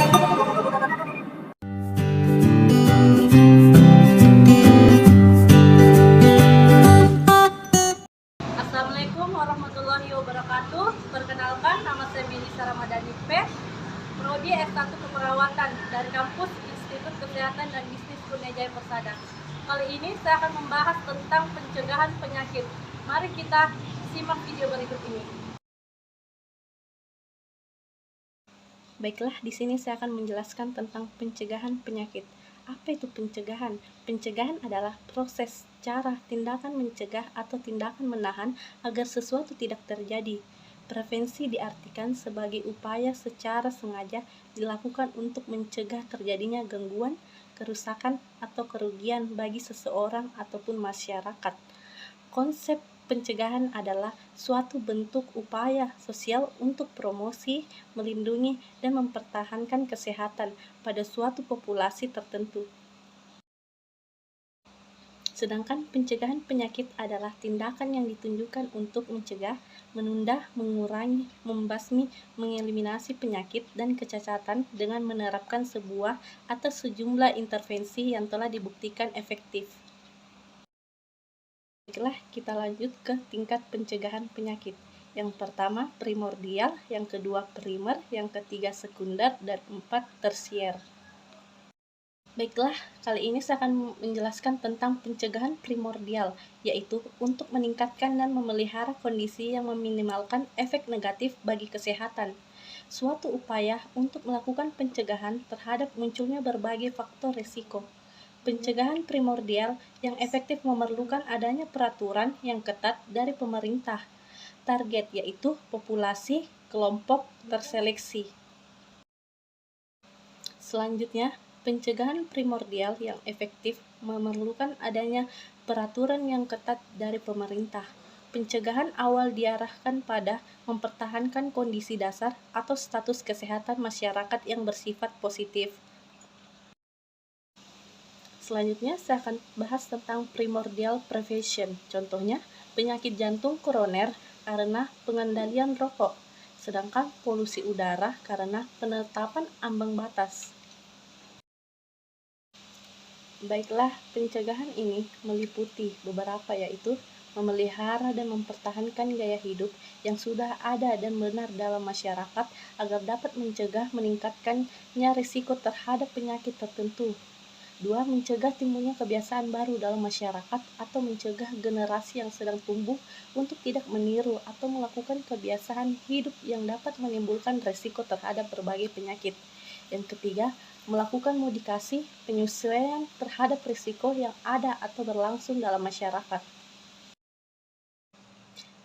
Assalamualaikum warahmatullahi wabarakatuh. Perkenalkan, nama saya Melisa Ramadhani P, Prodi S1 Keperawatan dari kampus Institut Kesehatan dan Bisnis Unijaya Persada. Kali ini saya akan membahas tentang pencegahan penyakit. Mari kita simak video berikut ini. Baiklah, di sini saya akan menjelaskan tentang pencegahan penyakit. Apa itu pencegahan? Pencegahan adalah proses, cara, tindakan mencegah atau tindakan menahan agar sesuatu tidak terjadi. Prevensi diartikan sebagai upaya secara sengaja dilakukan untuk mencegah terjadinya gangguan, kerusakan, atau kerugian bagi seseorang ataupun masyarakat. Konsep pencegahan adalah suatu bentuk upaya sosial untuk promosi, melindungi, dan mempertahankan kesehatan pada suatu populasi tertentu. Sedangkan pencegahan penyakit adalah tindakan yang ditunjukkan untuk mencegah, menunda, mengurangi, membasmi, mengeliminasi penyakit dan kecacatan dengan menerapkan sebuah atau sejumlah intervensi yang telah dibuktikan efektif. Baiklah, kita lanjut ke tingkat pencegahan penyakit. Yang pertama primordial, yang kedua primer, yang ketiga sekunder, dan 4 tersier. Baiklah, kali ini saya akan menjelaskan tentang pencegahan primordial, yaitu untuk meningkatkan dan memelihara kondisi yang meminimalkan efek negatif bagi kesehatan. Suatu upaya untuk melakukan pencegahan terhadap munculnya berbagai faktor risiko. Pencegahan primordial yang efektif memerlukan adanya peraturan yang ketat dari pemerintah. Target yaitu populasi kelompok terseleksi. Selanjutnya, pencegahan primordial yang efektif memerlukan adanya peraturan yang ketat dari pemerintah. Pencegahan awal diarahkan pada mempertahankan kondisi dasar atau status kesehatan masyarakat yang bersifat positif. Selanjutnya, saya akan bahas tentang primordial prevention. Contohnya, penyakit jantung koroner karena pengendalian rokok, sedangkan polusi udara karena penetapan ambang batas. Baiklah, pencegahan ini meliputi beberapa, yaitu memelihara dan mempertahankan gaya hidup yang sudah ada dan benar dalam masyarakat agar dapat mencegah meningkatkannya risiko terhadap penyakit tertentu. 2. Mencegah timbulnya kebiasaan baru dalam masyarakat atau mencegah generasi yang sedang tumbuh untuk tidak meniru atau melakukan kebiasaan hidup yang dapat menimbulkan risiko terhadap berbagai penyakit. Yang ketiga, melakukan modifikasi penyesuaian terhadap risiko yang ada atau berlangsung dalam masyarakat.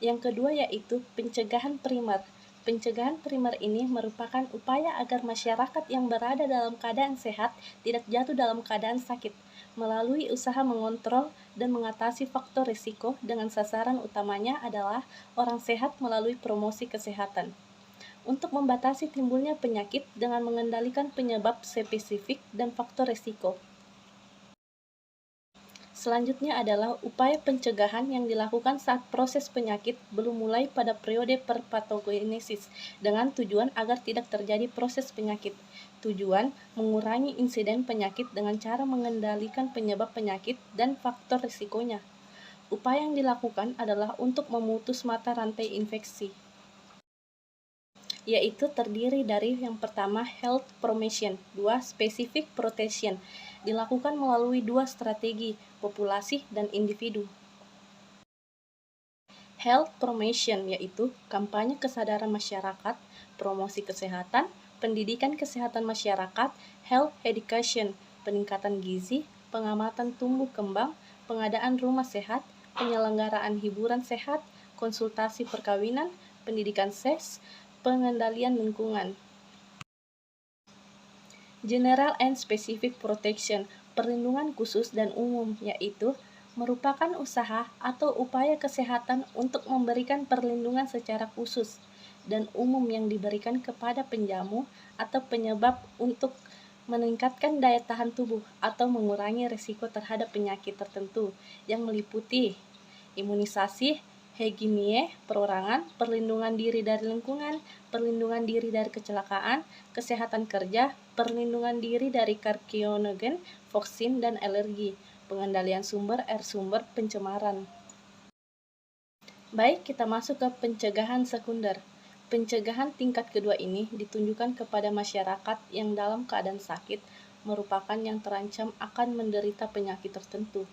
Yang kedua yaitu pencegahan primer. Pencegahan primer ini merupakan upaya agar masyarakat yang berada dalam keadaan sehat tidak jatuh dalam keadaan sakit, melalui usaha mengontrol dan mengatasi faktor risiko dengan sasaran utamanya adalah orang sehat melalui promosi kesehatan. Untuk membatasi timbulnya penyakit dengan mengendalikan penyebab spesifik dan faktor risiko. Selanjutnya adalah upaya pencegahan yang dilakukan saat proses penyakit belum mulai pada periode perpatogenesis dengan tujuan agar tidak terjadi proses penyakit. Tujuan mengurangi insiden penyakit dengan cara mengendalikan penyebab penyakit dan faktor risikonya. Upaya yang dilakukan adalah untuk memutus mata rantai infeksi, yaitu terdiri dari yang pertama health promotion, 2 specific protection, dilakukan melalui 2 strategi, populasi dan individu. Health promotion yaitu kampanye kesadaran masyarakat, promosi kesehatan, pendidikan kesehatan masyarakat, health education, peningkatan gizi, pengamatan tumbuh kembang, pengadaan rumah sehat, penyelenggaraan hiburan sehat, konsultasi perkawinan, pendidikan seks, pengendalian lingkungan. General and Specific Protection, perlindungan khusus dan umum, yaitu merupakan usaha atau upaya kesehatan untuk memberikan perlindungan secara khusus dan umum yang diberikan kepada penjamu atau penyebab untuk meningkatkan daya tahan tubuh atau mengurangi risiko terhadap penyakit tertentu yang meliputi imunisasi, Hygiene, perorangan, perlindungan diri dari lingkungan, perlindungan diri dari kecelakaan, kesehatan kerja, perlindungan diri dari karkinogen, toksin, dan alergi, pengendalian sumber air sumber pencemaran. Baik, kita masuk ke pencegahan sekunder. Pencegahan tingkat kedua ini ditunjukkan kepada masyarakat yang dalam keadaan sakit merupakan yang terancam akan menderita penyakit tertentu.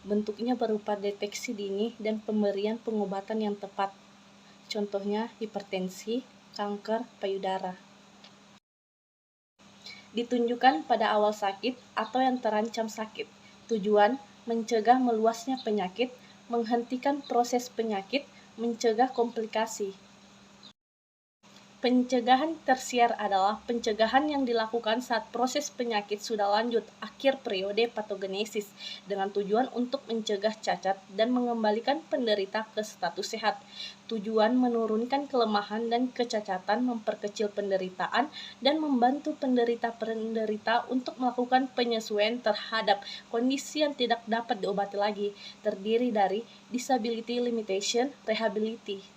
Bentuknya berupa deteksi dini dan pemberian pengobatan yang tepat. Contohnya hipertensi, kanker payudara. Ditunjukkan pada awal sakit atau yang terancam sakit. Tujuan mencegah meluasnya penyakit, menghentikan proses penyakit, mencegah komplikasi. Pencegahan tersier adalah pencegahan yang dilakukan saat proses penyakit sudah lanjut akhir periode patogenesis dengan tujuan untuk mencegah cacat dan mengembalikan penderita ke status sehat. Tujuan menurunkan kelemahan dan kecacatan, memperkecil penderitaan, dan membantu penderita untuk melakukan penyesuaian terhadap kondisi yang tidak dapat diobati lagi, terdiri dari disability limitation, rehabiliti.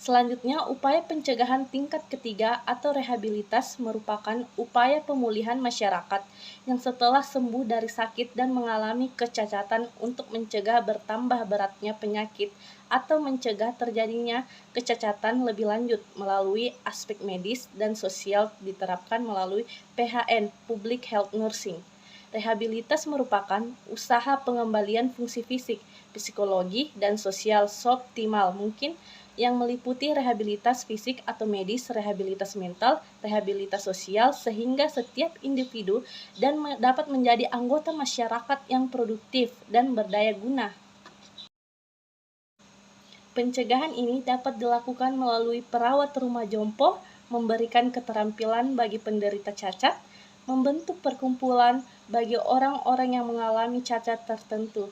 Selanjutnya, upaya pencegahan tingkat ketiga atau rehabilitas merupakan upaya pemulihan masyarakat yang setelah sembuh dari sakit dan mengalami kecacatan untuk mencegah bertambah beratnya penyakit atau mencegah terjadinya kecacatan lebih lanjut melalui aspek medis dan sosial diterapkan melalui PHN, Public Health Nursing. Rehabilitas merupakan usaha pengembalian fungsi fisik, psikologi, dan sosial seoptimal mungkin yang meliputi rehabilitas fisik atau medis, rehabilitas mental, rehabilitas sosial, sehingga setiap individu dan dapat menjadi anggota masyarakat yang produktif dan berdaya guna. Pencegahan ini dapat dilakukan melalui perawat rumah jompo, memberikan keterampilan bagi penderita cacat, membentuk perkumpulan bagi orang-orang yang mengalami cacat tertentu.